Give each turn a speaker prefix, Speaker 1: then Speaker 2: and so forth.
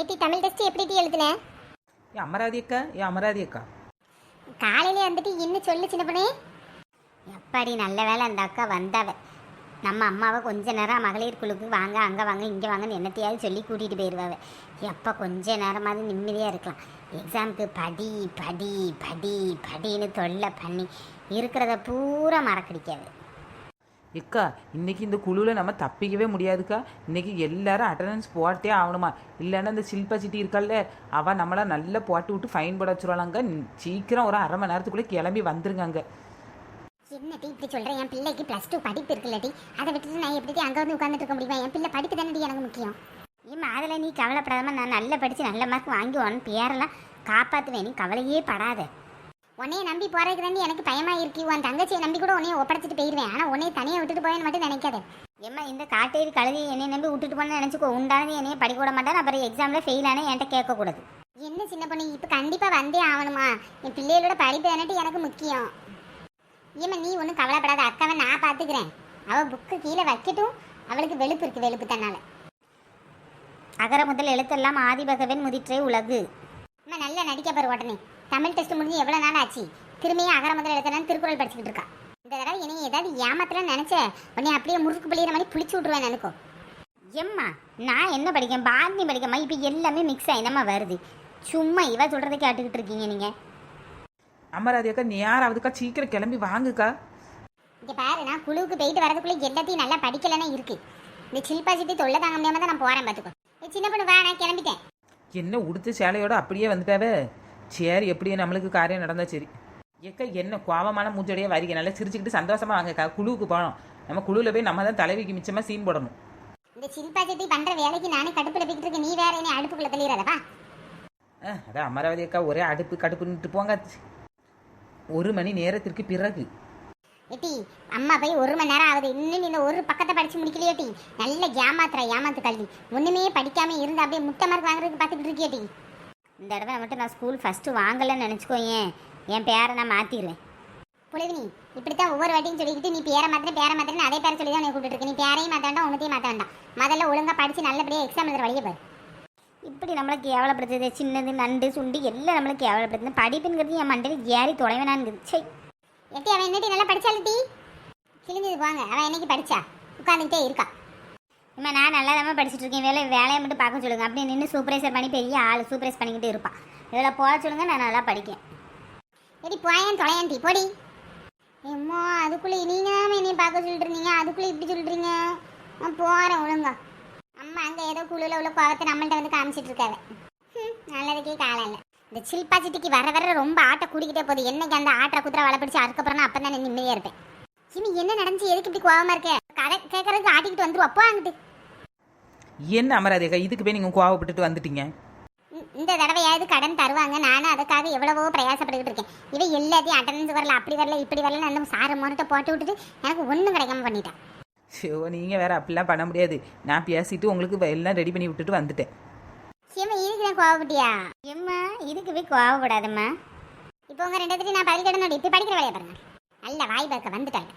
Speaker 1: ஏட்டி தமிழ் டெஸ்ட் எப்படி எழுதுன?
Speaker 2: அமராதி அக்கா
Speaker 1: காலையிலே வந்துட்டு இன்னும் சொல்லு சின்ன பொண்ணே. எப்பாடி நல்ல வேலை அந்த அக்கா வந்தாவ. நம்ம அம்மாவை கொஞ்ச நேரம் மகளிர் குழுக்கு வாங்க அங்கே வாங்க இங்கே வாங்கன்னு என்னத்தையாவது சொல்லி கூட்டிகிட்டு போயிடுவாவ. எப்போ கொஞ்ச நேரமாவது நிம்மதியாக இருக்கலாம். எக்ஸாமுக்கு படி படி படி படின்னு தொல்லை பண்ணி இருக்கிறத பூரா மறக்கடிக்காது.
Speaker 2: அக்கா இன்னைக்கு இந்த குழுவில் நம்ம தப்பிக்கவே முடியாதுக்கா. இன்னைக்கு எல்லாரும் அட்டண்டன்ஸ் போட்டே ஆகணுமா, இல்லைன்னா இந்த சில்பா சிட்டி இருக்கல்ல அவள் நம்மளை நல்லா போட்டு விட்டு ஃபைன் போட வச்சுருவாளாங்க. சீக்கிரம் ஒரு அரை மணி நேரத்துக்குள்ளே கிளம்பி வந்துருங்க.
Speaker 1: என்னடி இப்படி சொல்கிறேன்? என் பிள்ளைக்கு +2 படிப்பு இருக்குல்லடி, அதை விட்டுட்டு நான் எப்படி அங்கே வந்து உட்காந்துட்டு இருக்க முடியுமா? என் பிள்ளை படிப்பு தானடி எனக்கு முக்கியம். ஏம்மா அதில் நீ கவலைப்படாம நான் நல்லா படித்து நல்ல மார்க் வாங்கி உன் பேரெல்லாம் காப்பாற்றுவேன். நீ கவலையே படாத. உன்னைய நம்பி போறதுக்கு தாண்டி எனக்கு பயமாக இருக்கு. உன் தங்கச்சியை நம்பி கூட உன்னைய ஒப்படைச்சிட்டு போயிடுவேன். ஆனால் உன்னைய தனியாக விட்டுட்டு போயேன்னு மட்டும் நினைக்காத. ஏம்மா இந்த காட்டேரி கழுதி என்னை நம்பி விட்டுட்டு போனேன்னு நினச்சிக்கோ. உண்டானது என்னைய படிக்க விட மாட்டேன். அப்புறம் எக்ஸாமில் ஃபெயில் ஆனால் என்கிட்ட கேட்கக்கூடாது. என்ன சின்ன பொண்ணு, இப்போ கண்டிப்பாக வந்தே ஆகணுமா? என் பிள்ளைகளோட படிப்பு தானட்டு எனக்கு முக்கியம். ஏம்மா நீ ஒன்றும் கவலைப்படாத, அக்காவை நான் பார்த்துக்கிறேன். அவள் புக்கு கீழே வைக்கட்டும். அவளுக்கு வெளுப்பு இருக்குது, வெளுப்பு தன்னால. அகர முதல் எழுத்தெல்லாம் ஆதிபகவன் முதிற்றே உலகு. அம்மா நல்லா நடிக்க பாரு. உடனே தமிழ் டெஸ்ட் முடிஞ்சு எவ்வளோ நாள் ஆச்சு? திரும்பியும் அகர முதல் எழுத்தெல்லாம் திருக்குறள் படிச்சுக்கிட்டு இருக்கா. இந்த தடவை என்னை ஏதாவது ஏமாத்தலாம் நினச்ச உடனே அப்படியே முறுக்கு பிள்ளைகிற மாதிரி பிடிச்சி விட்ருவேன் நினைக்கோ. எம்மா நான் என்ன படிக்கேன்? பாரதி படிக்கம்மா. இப்போ எல்லாமே மிக்ஸ் ஆகினம்மா வருது. சும்மா இவ சொல்கிறத கேட்டுக்கிட்டு இருக்கீங்க நீங்கள்.
Speaker 2: அமராதி அக்கா நீ யாராவதுக்கா சீக்கிரம் கிளம்பி வாங்குக்கா.
Speaker 1: இங்கே பாரு, நான் குழுவுக்கு போயிட்டு வரதுக்குள்ளே எல்லாத்தையும் நல்லா படிக்கலன்னா இருக்குது. இந்த சில்பா சிட்டி தொல்லை தாங்க முடியாமல் தான் நான் போகிறேன். பார்த்துக்கோ. சின்ன பொண்ணு வா, நான் கிளம்பிட்டேன்.
Speaker 2: என்ன உடுத்த சேலையோட அப்படியே வந்துட்டாவே. சரி எப்படியே நம்மளுக்கு காரியம் நடந்தா சரி. ஏக்கா என்ன கோவமான மூஞ்சோடையே வரீங்க. நல்லா சிரிச்சுக்கிட்டு சந்தோஷமாக வாங்கக்கா. குழுவுக்கு போகணும். நம்ம குழுவில் போய் நம்ம தான் தலைவிக்கு மிச்சமாக சீன் போடணும்.
Speaker 1: இந்த சில்பா சிட்டி பண்ணுற வேலைக்கு நானே கடுப்பில் போய்கிட்டு இருக்கேன். நீ வேற என்ன அடுப்புக்குள்ளே தள்ளிடுறதா?
Speaker 2: அதான் அமராவதி அக்கா ஒரே அடுப்பு கடுப்புன்னுட்டு போங்க. 1 மணி நேரத்திற்கு பிறகு
Speaker 1: ஏட்டி அம்மா போய் 1 மணி நேரம் ஆகுது. இன்னும் இந்த ஒரு பக்கத்தை படிச்சு முடிக்கலையேட்டி. நல்ல ஏமாத்து கல்வி. ஒன்றுமே படிக்காமல் இருந்து அப்படியே முட்டை மார்க் வாங்குறதுக்கு பார்த்துக்கிட்டு இருக்கியேட்டி. இந்த தடவை மட்டும் நான் ஸ்கூல் ஃபஸ்ட்டு வாங்கலைன்னு நினச்சிக்கோ. என் பேரை நான் மாற்றிடுவேன். புலவினி இப்படித்தான் ஒவ்வொரு வாட்டியும் சொல்லிக்கிட்டு நீ பேரை மாத்திரன்னு அதே பேரை சொல்லி தான் உன்னை கூப்பிட்டு இருக்கு. நீ பேரையும் மாற்ற வேண்டாம், உனத்தையும் மாற்ற வேண்டாம். முதல்ல ஒழுங்காக படித்து நல்லபடியாக எக்ஸாம் எழுதுற வழியை பாரு. இப்படி நம்மளுக்கு கேவலப்படுத்துது. சின்னது நண்டு சுண்டு எல்லாம் நம்மளுக்கு கேவலப்படுத்துது. படிப்புங்கிறது என் மண்டையில் ஏறி தொலைவனான்ங்குது. சரி எட்டி அவன் என்னட்டி நல்லா படித்தாலுட்டி கிழிஞ்சது போங்க. அவன் என்னைக்கு படித்தா உட்காந்துக்கிட்டே இருக்கா. இம்மா நான் நல்லா தான் படிச்சுட்டு இருக்கேன். வேலையை மட்டும் பார்க்க சொல்லுங்கள். அப்படியே நின்று சூப்பர்வைசர் பண்ணி பெரிய ஆள் சூப்பர்வைஸ் பண்ணிக்கிட்டு இருப்பான். இதில் போக சொல்லுங்கள், நான் நல்லா படிக்கேன். எடி போயேன் தொலையான்ட்டி போடி. எம்மா அதுக்குள்ளே நீங்கள் தான் என்னையை பார்க்க சொல்லிட்டு இருந்தீங்க, அதுக்குள்ளே இப்படி சொல்லிட்டுறீங்க. நான் போகிறேன் ஒழுங்கா. அம்மா அங்கே ஏதோ குழுவில் உள்ள கோவத்தை நம்மள்கிட்ட வந்து காமிச்சிட்டு இருக்காரு. நல்லதுக்கே காலம் இல்லை. இந்த சில்பா சிட்டிக்கு வர ரொம்ப ஆட்டை கூடிக்கிட்டே போகுது. என்னைக்கு அந்த ஆட்டை குதிரை வலை பிடிச்சி அதுக்கப்புறம் அப்போ தான் நிம்மதியாக இருப்பேன். இனி என்ன நடந்துச்சு? எதுக்கு இப்படி கோவமாக இருக்க? கதை கேட்கறதுக்கு ஆட்டிக்கிட்டு வந்துடும். அப்போ அங்கிட்டு
Speaker 2: என்ன அமராதி அக்கா இதுக்கு போய் நீங்கள் கோவப்பட்டுட்டு வந்துட்டீங்க?
Speaker 1: இந்த தடவையாவது கடன் தருவாங்க. நானும் அதுக்காக எவ்வளவோ பிரயாசப்பட்டுக்கிட்டு இருக்கேன். இவன் எல்லாத்தையும் அட்டண்டன்ஸ் வரல, அப்படி வரல, இப்படி வரல, அந்த சாரை முறத்தை போட்டு விட்டுட்டு எனக்கு ஒன்றும் கிடைக்காம பண்ணிட்டேன்.
Speaker 2: ஷோ நீங்கள் வேறு அப்படிலாம் பண்ண முடியாது. நான் பேசிட்டு உங்களுக்கு எல்லாம் ரெடி பண்ணி விட்டுட்டு வந்துட்டேன்.
Speaker 1: ஏம்மா இதுக்கு நான் கோவப்பட்டியா? எம்மா இதுக்கு போய் கோவப்படாதம்மா. இப்போ உங்கள் 2 நான் பதில் கடனோட இப்போ படிக்கிற வேலையை பாருங்க. நல்ல வாய் பார்க்க வந்துட்டாங்க.